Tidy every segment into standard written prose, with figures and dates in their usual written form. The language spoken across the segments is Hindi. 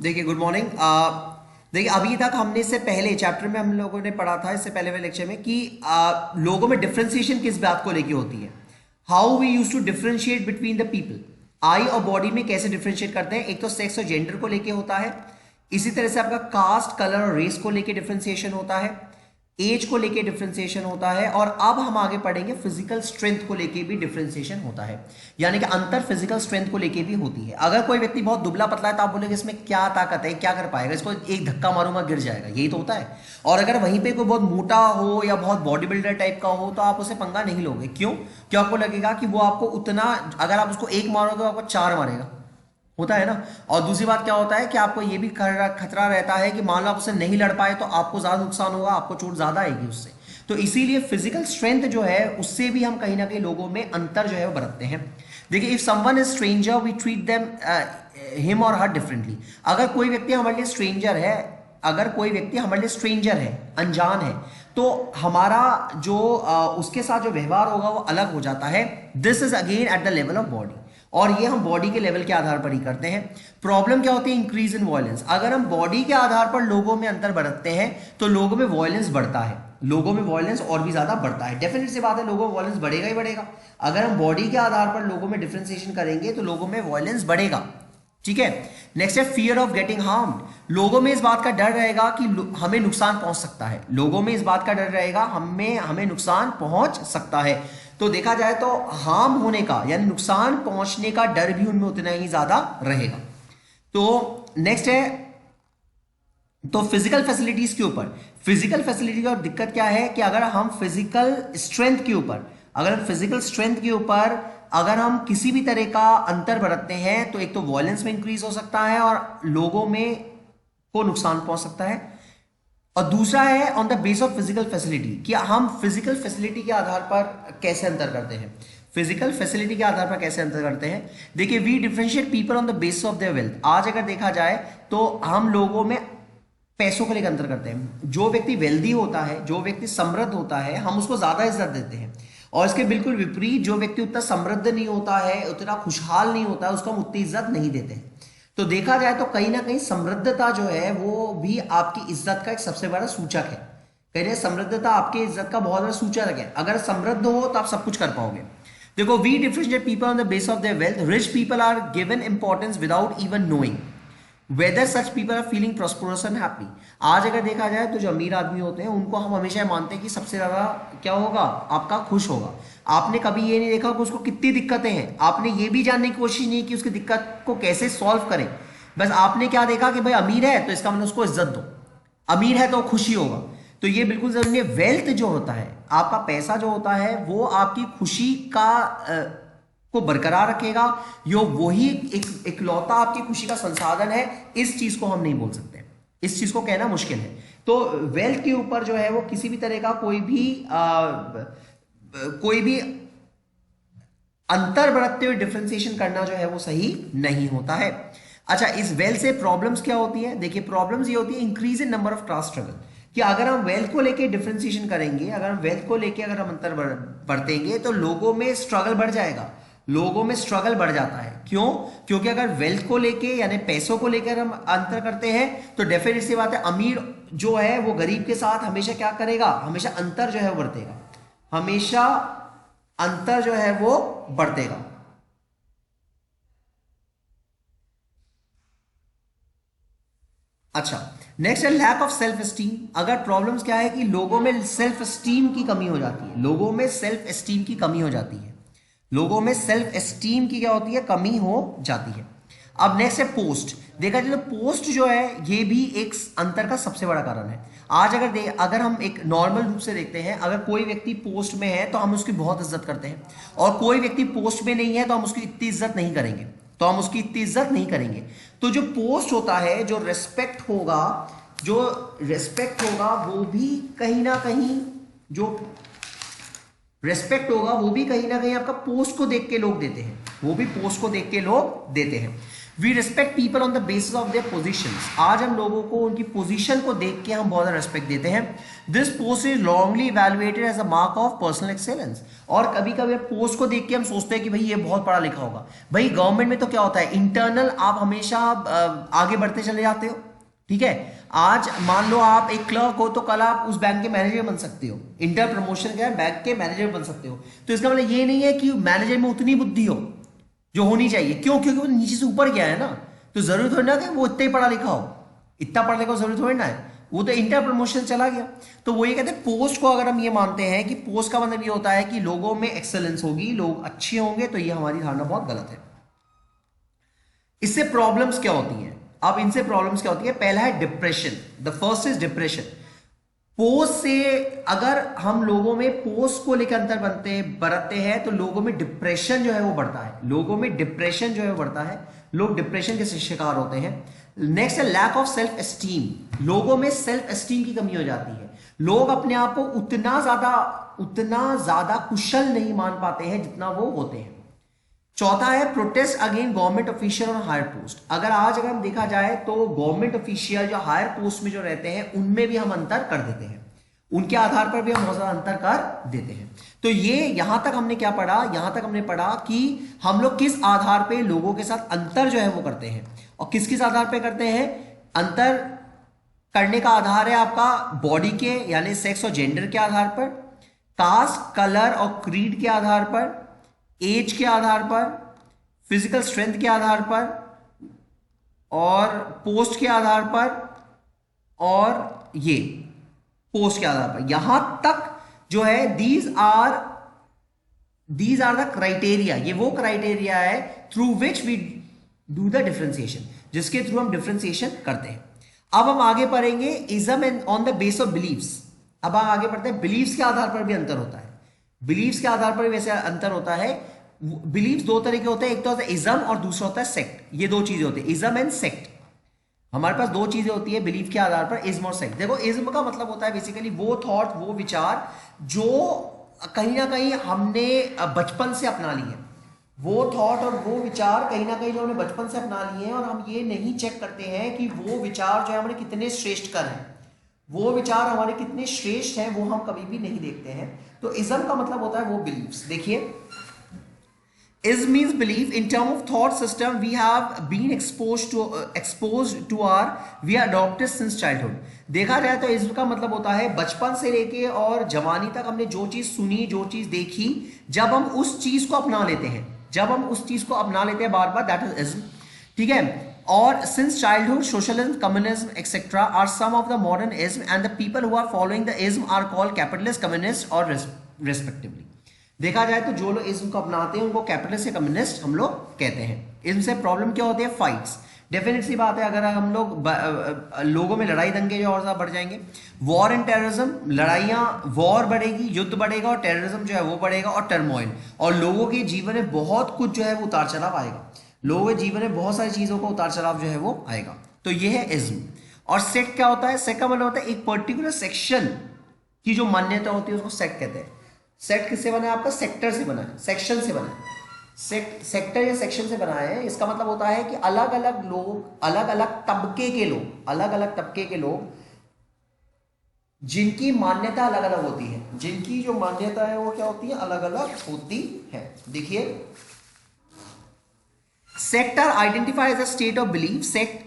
देखिए गुड मॉर्निंग। देखिए अभी तक हमने इससे पहले चैप्टर में हम लोगों ने पढ़ा था, इससे पहले वाले लेक्चर में कि लोगों में डिफरेंशिएशन किस बात को लेके होती है। How we use to differentiate between the people. आई और बॉडी में कैसे डिफरेंशिएट करते हैं। एक तो सेक्स और जेंडर को लेके होता है, इसी तरह से आपका कास्ट, कलर और रेस को लेके डिफरेंशिएशन होता है, एज को लेके डिफरेंशिएशन होता है, और अब हम आगे पढ़ेंगे फिजिकल स्ट्रेंथ को लेके भी डिफरेंशिएशन होता है। यानी कि अंतर फिजिकल स्ट्रेंथ को लेके भी होती है। अगर कोई व्यक्ति बहुत दुबला पतला है तो आप बोलेंगे इसमें क्या ताकत है, क्या कर पाएगा, इसको एक धक्का मारूंगा गिर जाएगा, यही तो होता है। और अगर वहीं पे कोई बहुत मोटा हो या बहुत बॉडी बिल्डर टाइप का हो तो आप उसे पंगा नहीं लोगे। क्यों? क्यों? आपको लगेगा कि वो आपको उतना, अगर आप उसको एक मारोगे तो आपको चार मारेगा, होता है ना। और दूसरी बात क्या होता है कि आपको ये भी खतरा रहता है कि मान लो आप उससे नहीं लड़ पाए तो आपको ज्यादा नुकसान होगा, आपको चोट ज्यादा आएगी उससे। तो इसीलिए फिजिकल स्ट्रेंथ जो है उससे भी हम कहीं ना कहीं लोगों में अंतर जो है वो बरतते हैं। देखिए, if someone is stranger we treat them him or her differently. अगर कोई व्यक्ति हमारे लिए स्ट्रेंजर है, अगर कोई व्यक्ति हमारे लिए स्ट्रेंजर है, अनजान है, तो हमारा जो उसके साथ जो व्यवहार होगा वो अलग हो जाता है। This is again at the level of body, और ये हम बॉडी के लेवल के आधार पर ही करते हैं। प्रॉब्लम क्या होती है? Increase in violence. अगर हम बॉडी के आधार पर लोगों में अंतर बरतते हैं तो लोगों में वॉयलेंस बढ़ता है, लोगों में वॉयलेंस और भी ज्यादा बढ़ता है। डेफिनेट सी बात है, लोगों में वॉयलेंस बढ़ेगा ही बढ़ेगा। अगर हम बॉडी के आधार पर लोगों में डिफरेंशिएशन करेंगे तो लोगों में वॉयलेंस बढ़ेगा। ठीक है। नेक्स्ट है फियर ऑफ गेटिंग हार्म्ड। लोगों में इस बात का डर रहेगा कि हमें नुकसान पहुंच सकता है। लोगों में इस बात का डर रहेगा हमें नुकसान पहुंच सकता है। तो देखा जाए तो हार्म होने का यानी नुकसान पहुंचने का डर भी उनमें उतना ही ज्यादा रहेगा। तो नेक्स्ट है तो फिजिकल फैसिलिटीज के ऊपर। फिजिकल फैसिलिटी का दिक्कत क्या है कि अगर हम फिजिकल स्ट्रेंथ के ऊपर, अगर हम किसी भी तरह का अंतर बरतते हैं तो एक तो वॉयलेंस में इंक्रीज हो सकता है और लोगों में को नुकसान पहुंच सकता है। और दूसरा है on the base of physical facility, कि हम फिजिकल फैसिलिटी के आधार पर कैसे अंतर करते हैं। फिजिकल फैसिलिटी के आधार पर कैसे अंतर करते हैं? देखिए, we differentiate people on the base of their wealth. आज अगर देखा जाए तो हम लोगों में पैसों को लेकर अंतर करते हैं। जो व्यक्ति वेल्दी होता है, जो व्यक्ति समृद्ध होता है, हम उसको ज्यादा इज्जत देते हैं, और इसके बिल्कुल विपरीत जो व्यक्ति उतना समृद्ध नहीं होता है, उतना खुशहाल नहीं होता है, उसको हम उतनी इज्जत नहीं देते हैं। तो देखा जाए तो कहीं ना कहीं समृद्धता जो है वो भी आपकी इज्जत का एक सबसे बड़ा सूचक है। कहीं ना समृद्धता आपकी इज्जत का बहुत बड़ा सूचक है। अगर समृद्ध हो तो आप सब कुछ कर पाओगे। देखो, we differentiate people on the base of their wealth. Rich people are given importance without even knowing whether such people are feeling prosperous and happy. आज अगर देखा जाए तो जो अमीर आदमी होते हैं उनको हम हमेशा मानते हैं कि सबसे ज्यादा क्या होगा, आपका खुश होगा। आपने कभी ये नहीं देखा कि उसको कितनी दिक्कतें हैं, आपने ये भी जानने की कोशिश नहीं की उसकी दिक्कत को कैसे सॉल्व करें। बस आपने क्या देखा कि भाई अमीर है तो इसका मतलब उसको इज्जत दो, अमीर है तो खुशी होगा। तो ये बिल्कुल जरूरी है। वेल्थ जो होता है, आपका पैसा जो होता है, वो आपकी खुशी का को बरकरार रखेगा। यो वही एक इकलौता आपकी खुशी का संसाधन है। इस चीज को हम नहीं बोल सकते, इस चीज को कहना मुश्किल है। तो वेल्थ के ऊपर जो है वो किसी भी तरह का कोई भी अंतर बरतते हुए डिफरेंशिएशन करना जो है वो सही नहीं होता है। अच्छा, इस वेल्थ से प्रॉब्लम्स क्या होती है? देखिए, प्रॉब्लम्स ये होती है increase in number of class struggle, कि अगर हम वेल्थ को लेके डिफरेंशिएशन करेंगे, अगर हम वेल्थ को लेके अगर हम अंतर बरतेंगे तो लोगों में स्ट्रगल बढ़ जाएगा, लोगों में स्ट्रगल बढ़ जाता है। क्यों? क्योंकि अगर वेल्थ को लेके यानी पैसों को लेकर हम अंतर करते हैं तो डेफिनेट सी बात है अमीर जो है वो गरीब के साथ हमेशा क्या करेगा, हमेशा अंतर जो है वो बढ़तेगा, हमेशा अंतर जो है वो बढ़तेगा। अच्छा, नेक्स्ट है लैक ऑफ सेल्फ एस्टीम। अगर प्रॉब्लम्स क्या है कि लोगों में सेल्फ एस्टीम की कमी हो जाती है, लोगों में सेल्फ एस्टीम की कमी हो जाती है, लोगों में सेल्फ एस्टीम की क्या होती है, कमी हो जाती है। अब नेक्स्ट है पोस्ट। देखा जाए तो पोस्ट जो है ये भी एक अंतर का सबसे बड़ा कारण है। आज अगर हम एक नॉर्मल रूप से देखते हैं, अगर कोई व्यक्ति पोस्ट में है तो हम उसकी बहुत इज्जत करते हैं, और कोई व्यक्ति पोस्ट में नहीं है तो हम उसकी इतनी इज्जत नहीं करेंगे, तो जो पोस्ट होता है, जो रेस्पेक्ट होगा वो भी कहीं ना कहीं आपका पोस्ट को देख के लोग देते हैं, वो भी पोस्ट को देख के लोग देते हैं। We respect people on the basis of their positions. आज हम लोगों को उनकी पोजीशन को देख के हम बहुत ज्यादा रिस्पेक्ट देते हैं। This post is longly evaluated as a mark of personal excellence. और कभी कभी पोस्ट को देख के हम सोचते हैं कि भाई ये बहुत पढ़ा लिखा होगा। भाई गवर्नमेंट में तो क्या होता है, इंटरनल आप हमेशा आगे बढ़ते चले जाते हो, ठीक है। आज मान लो आप एक क्लर्क हो तो कल आप उस बैंक के मैनेजर बन सकते हो, इंटर प्रमोशन के बैंक के मैनेजर बन सकते हो। तो इसका मतलब ये नहीं है कि मैनेजर में उतनी बुद्धि हो जो होनी चाहिए, क्यों? क्योंकि वो नीचे से ऊपर गया है ना, तो जरूरी थोड़ी ना कि वो इतना ही पढ़ा लिखा हो, इतना पढ़ा लिखा हो जरूरी थोड़ी ना है, वो तो इंटर प्रमोशन चला गया। तो वो ये कहते हैं पोस्ट को अगर हम ये मानते हैं कि पोस्ट का मतलब ये होता है कि लोगों में एक्सेलेंस होगी, लोग अच्छे होंगे, तो ये हमारी धारणा बहुत गलत है। इससे प्रॉब्लम्स क्या होती हैं? अब इनसे प्रॉब्लम्स क्या होती है? पहला है depression. The first is depression. Post से अगर हम लोगों में पोस्ट को लेकर अंतर बरतते हैं तो लोगों में डिप्रेशन जो है वो बढ़ता है, लोगों में डिप्रेशन जो है वो बढ़ता है, लोग डिप्रेशन के शिकार होते हैं। नेक्स्ट है लैक ऑफ सेल्फ एस्टीम। लोगों में सेल्फ एस्टीम की कमी हो जाती है, लोग अपने आप को उतना ज्यादा कुशल नहीं मान पाते हैं जितना वो होते हैं। चौथा है प्रोटेस्ट अगेंस्ट गवर्नमेंट ऑफिशियल और हायर पोस्ट। अगर हम देखा जाए तो गवर्नमेंट ऑफिशियल जो हायर पोस्ट में जो रहते हैं उनमें भी हम अंतर कर देते हैं, उनके आधार पर भी हम बहुत ज्यादा अंतर कर देते हैं। तो ये यहां तक हमने क्या पढ़ा? यहां तक हमने पढ़ा कि हम लोग किस आधार पे लोगों के साथ अंतर जो है वो करते हैं, और किस किस आधार पे करते हैं। अंतर करने का आधार है आपका बॉडी के यानी सेक्स और जेंडर के आधार पर, कास्ट, कलर और क्रीड के आधार पर, एज के आधार पर, फिजिकल स्ट्रेंथ के आधार पर, और पोस्ट के आधार पर, और ये पोस्ट के आधार पर। यहां तक जो है दीज आर द क्राइटेरिया। ये वो क्राइटेरिया है through which we do the differentiation, जिसके थ्रू हम डिफरेंशिएशन करते हैं। अब हम आगे पढ़ेंगे ism and on the base of beliefs. अब हम आगे पढ़ते हैं बिलीव्स के आधार पर भी अंतर होता है, बिलीव्स के आधार पर वैसे अंतर होता है। बिलीव्स दो तरह के होते हैं, एक तो होता है इज्म और दूसरा होता है सेक्ट। ये दो चीजें होती है, इज्म एंड सेक्ट। हमारे पास दो चीजें होती है बिलीफ के आधार पर, इज्म और सेक्ट। देखो इज्म का मतलब होता है बेसिकली वो थॉट, वो विचार जो कहीं ना कहीं हमने बचपन से अपना लिए, वो थॉट और वो विचार कहीं ना कहीं जो हमने बचपन से अपना लिए हैं, और हम ये नहीं चेक करते हैं कि वो विचार जो है हमारे कितने श्रेष्ठ कर हैं, वो विचार हमारे कितने श्रेष्ठ हैं, वो हम कभी भी नहीं देखते हैं। तो इज्म का मतलब होता है वो बिलीव्स। देखिए Ism means belief in term of thought system we have been exposed to our we are adopted since childhood। देखा जाए तो इज्म का मतलब होता है बचपन से लेके और जवानी तक हमने जो चीज सुनी, जो चीज देखी, जब हम उस चीज को अपना लेते हैं, जब हम उस चीज को अपना लेते हैं बार बार, दैट इज इज्म, ठीक है। और since childhood socialism, communism etcetera are some of the modern ism and the people who are following the ism are called capitalist, communist और रेस्पेक्टिवली। देखा जाए तो जो लोग इज्म को अपनाते हैं उनको कैपिटलिस्ट या कम्युनिस्ट हम लोग कहते हैं। इज्म से प्रॉब्लम क्या होती है? फाइट्स। डेफिनेट सी बात है, अगर हम लोग लोगों में लड़ाई दंगे जो और ज्यादा बढ़ जाएंगे। वॉर एंड टेररिज्म, लड़ाइयाँ, वॉर बढ़ेगी, युद्ध बढ़ेगा, और टेररिज्म जो है वो बढ़ेगा, और टर्मोइल, और लोगों के जीवन में बहुत कुछ जो है वो उतार चढ़ाव आएगा, लोगों के जीवन में बहुत सारी चीजों का उतार चढ़ाव जो है वो आएगा। तो ये है इज्म। और सेक्ट क्या होता है? सेक्ट का मतलब होता है एक पर्टिकुलर सेक्शन की जो मान्यता होती है उसको सेक्ट कहते हैं। सेक्ट किससे बना है? आपका सेक्टर से बना है, सेक्शन से बना है। सेक्टर या सेक्शन से बना है, इसका मतलब होता है कि अलग अलग लोग, अलग अलग तबके के लोग, अलग अलग तबके के लोग जिनकी मान्यता अलग अलग होती है, जिनकी जो मान्यता है वो क्या होती है? अलग अलग होती है। देखिए sect are identify as a state of belief. Sect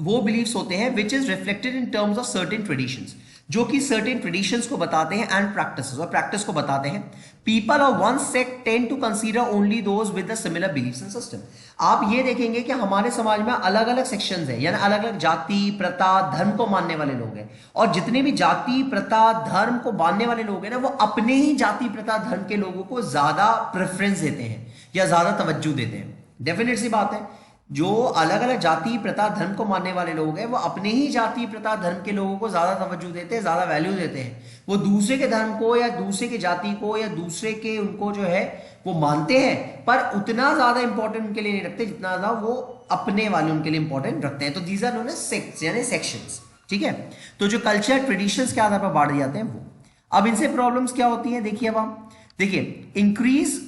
वो बिलीफ्स होते हैं which is reflected in terms of certain traditions, जो कि सर्टेन ट्रेडिशंस को बताते हैं एंड प्रैक्टिसेस, और प्रैक्टिस को बताते हैं। People of one sect tend to consider only those with the similar beliefs and system. आप ये देखेंगे कि हमारे समाज में अलग अलग सेक्शंस हैं, यानी अलग अलग जाति, प्रथा, धर्म को मानने वाले लोग हैं, और जितने भी जाति, प्रथा, धर्म को मानने वाले लोग हैं ना, वो अपने ही जाति, प्रथा, धर्म के लोगों को ज्यादा प्रेफरेंस देते हैं या ज्यादा तवज्जो देते हैं। डेफिनेट सी बात है, जो अलग अलग जाति, प्रथा, धर्म को मानने वाले लोग हैं वो अपने ही जाति, प्रथा, धर्म के लोगों को ज्यादा तवज्जो देते हैं, ज्यादा वैल्यू देते हैं। वो दूसरे के धर्म को या दूसरे के जाति को या दूसरे के उनको जो है वो मानते हैं, पर उतना ज्यादा इंपॉर्टेंट उनके लिए नहीं रखते जितना ज्यादा वो अपने वाले उनके लिए इंपॉर्टेंट रखते हैं। तो these are known as sects यानी सेक्शंस, ठीक है। तो जो कल्चर ट्रेडिशंस के आधार पर बांट जाते हैं वो। अब इनसे प्रॉब्लम्स क्या होती है? देखिए अब हम देखिए increase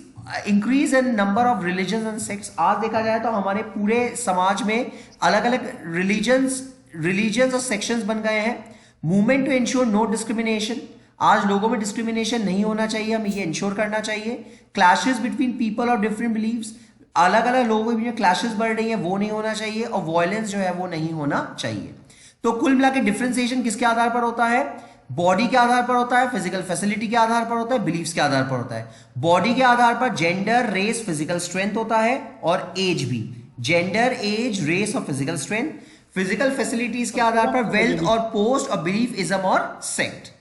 increase in number of religion and sects. आज देखा जाए तो हमारे पूरे समाज में अलग अलग रिलीजन्स और सेक्शंस बन गए हैं। Movement to ensure no discrimination, आज लोगों में डिस्क्रिमिनेशन नहीं होना चाहिए, हमें ये इंश्योर करना चाहिए। Clashes between people of different beliefs, अलग अलग लोगों के बीच में क्लैशेस बढ़ रही है, वो नहीं होना चाहिए। और वायलेंस जो है वो नहीं होना चाहिए। तो कुल मिला के डिफरेंशिएशन किसके आधार पर होता है? बॉडी के आधार पर होता है, फिजिकल फैसिलिटी के आधार पर होता है, बिलीफ्स के आधार पर होता है। बॉडी के आधार पर जेंडर, रेस, फिजिकल स्ट्रेंथ होता है, और एज भी, जेंडर, एज, रेस और फिजिकल स्ट्रेंथ। फिजिकल फैसिलिटीज के आधार पर वेल्थ और पोस्ट और बिलीफ इज्म और सेक्ट।